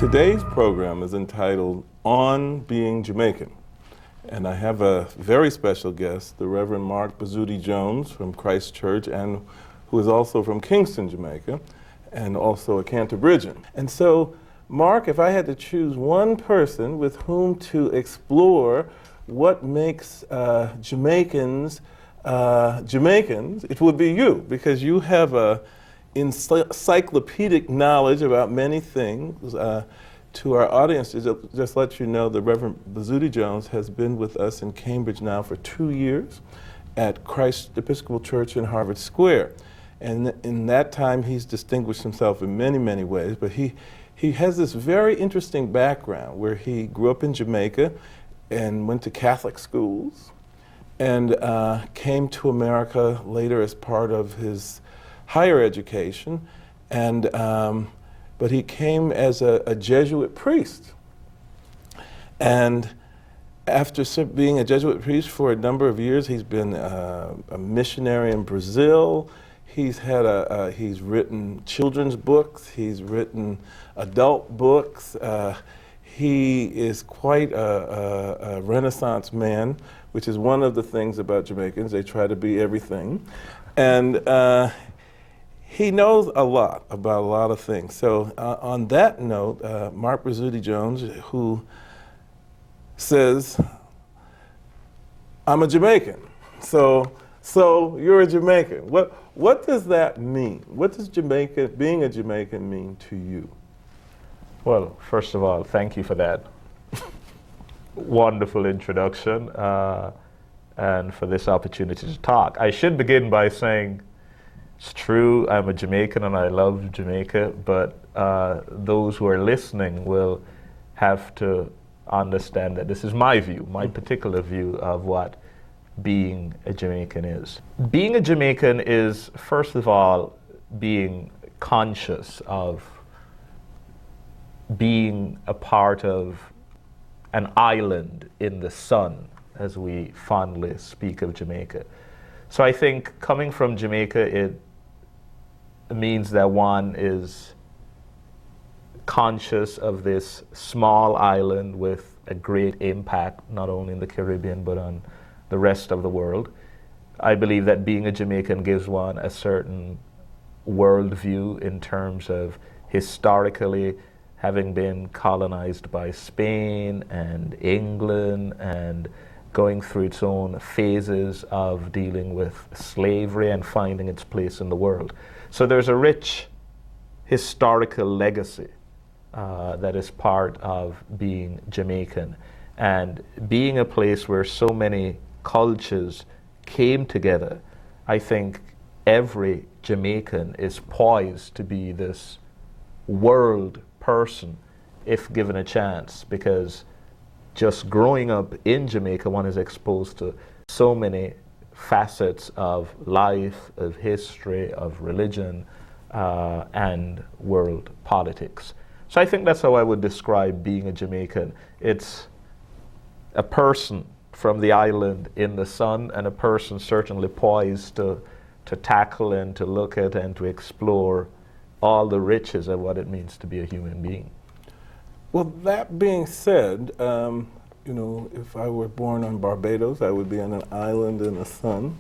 Today's program is entitled On Being Jamaican. And I have a very special guest, the Reverend Mark Bozzuti-Jones from Christ Church, and who is also from Kingston, Jamaica, and also a Cantabrigian. And so, Mark, if I had to choose one person with whom to explore what makes Jamaicans Jamaicans, it would be you, because you have a encyclopedic knowledge about many things. To our audience, to just let you know, the Reverend Bozzuti-Jones has been with us in Cambridge now for 2 years at Christ Episcopal Church in Harvard Square. And in that time, he's distinguished himself in many, many ways, but he has this very interesting background where he grew up in Jamaica and went to Catholic schools and came to America later as part of his higher education. And but he came as a Jesuit priest. And after being a Jesuit priest for a number of years, he's been a missionary in Brazil. He's written children's books. He's written adult books. He is quite a Renaissance man, which is one of the things about Jamaicans. They try to be everything. And he knows a lot about a lot of things. So on that note, Mark Bozzuti-Jones, who says, I'm a Jamaican. So you're a Jamaican. What does that mean? What does being a Jamaican mean to you? Well, first of all, thank you for that wonderful introduction and for this opportunity to talk. I should begin by saying, it's true, I'm a Jamaican and I love Jamaica, but those who are listening will have to understand that this is my view, my particular view of what being a Jamaican is. Being a Jamaican is, first of all, being conscious of being a part of an island in the sun, as we fondly speak of Jamaica. So I think coming from Jamaica, it means that one is conscious of this small island with a great impact, not only in the Caribbean, but on the rest of the world. I believe that being a Jamaican gives one a certain worldview in terms of historically having been colonized by Spain and England and going through its own phases of dealing with slavery and finding its place in the world. So there's a rich historical legacy that is part of being Jamaican, and being a place where so many cultures came together. I think every Jamaican is poised to be this world person if given a chance, because just growing up in Jamaica, one is exposed to so many facets of life, of history, of religion, and world politics. So I think that's how I would describe being a Jamaican. It's a person from the island in the sun, and a person certainly poised to tackle and to look at and to explore all the riches of what it means to be a human being. Well, that being said, you know, if I were born on Barbados, I would be on an island in the sun,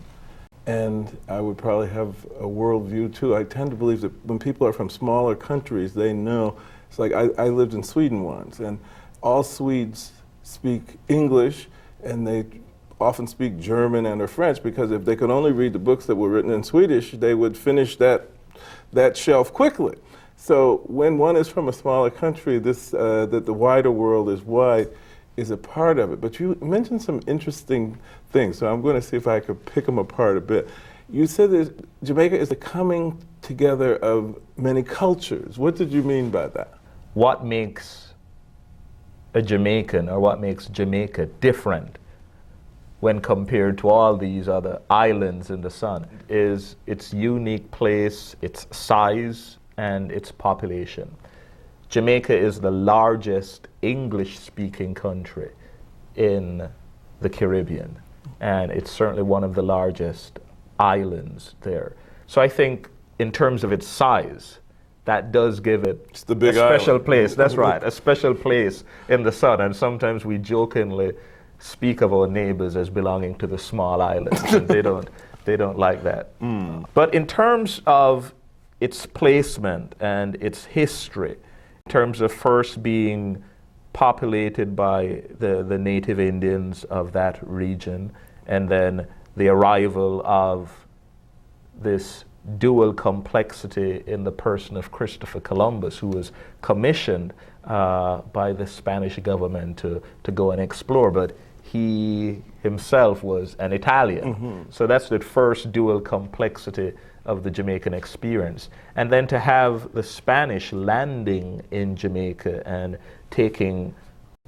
and I would probably have a worldview too. I tend to believe that when people are from smaller countries, they know. It's like I lived in Sweden once, and all Swedes speak English, and they often speak German and or French, because if they could only read the books that were written in Swedish, they would finish that shelf quickly. So when one is from a smaller country, that the wider world is wide is a part of it. But you mentioned some interesting things, so I'm going to see if I could pick them apart a bit. You said that Jamaica is a coming together of many cultures. What did you mean by that? What makes a Jamaican, or what makes Jamaica different when compared to all these other islands in the sun, is its unique place, its size, and its population. Jamaica is the largest English-speaking country in the Caribbean, and it's certainly one of the largest islands there. So I think in terms of its size, that does give it It's the big a special island. place. That's right, a special place in the sun. And sometimes we jokingly speak of our neighbors as belonging to the small islands, and they don't like that. But in terms of its placement and its history, in terms of first being populated by the native Indians of that region, and then the arrival of this dual complexity in the person of Christopher Columbus, who was commissioned by the Spanish government to go and explore, but he himself was an Italian. So that's the first dual complexity of the Jamaican experience. And then to have the Spanish landing in Jamaica and taking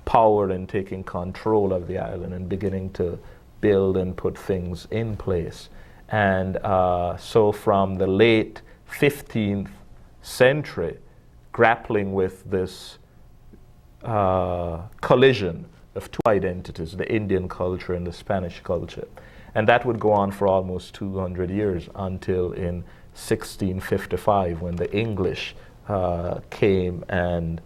power and taking control of the island and beginning to build and put things in place. And so from the late 15th century, grappling with this collision of two identities, the Indian culture and the Spanish culture. And that would go on for almost 200 years until in 1655, when the English came and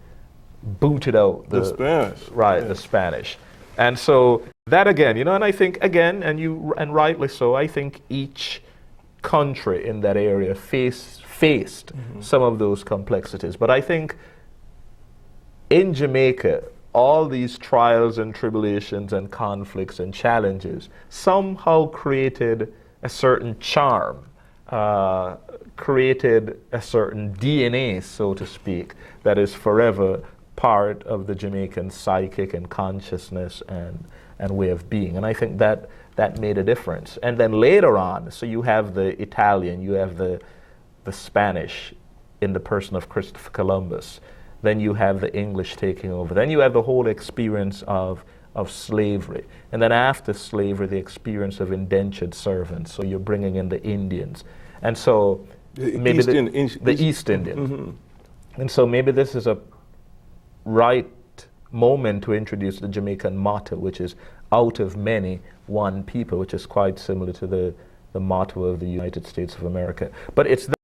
booted out the Spanish. Right, the Spanish. And so that again, and I think again, and rightly so, I think each country in that area faced some of those complexities. But I think in Jamaica, all these trials and tribulations and conflicts and challenges somehow created a certain charm, created a certain DNA, so to speak, that is forever part of the Jamaican psychic and consciousness and way of being. And I think that made a difference. And then later on, so you have the Italian, you have the Spanish in the person of Christopher Columbus, then you have the English taking over, then you have the whole experience of slavery, and then after slavery, the experience of indentured servants, so you're bringing in the Indians. And so maybe the East Indians. And so maybe this is a right moment to introduce the Jamaican motto, which is out of many, one people, which is quite similar to the motto of the United States of America. But it's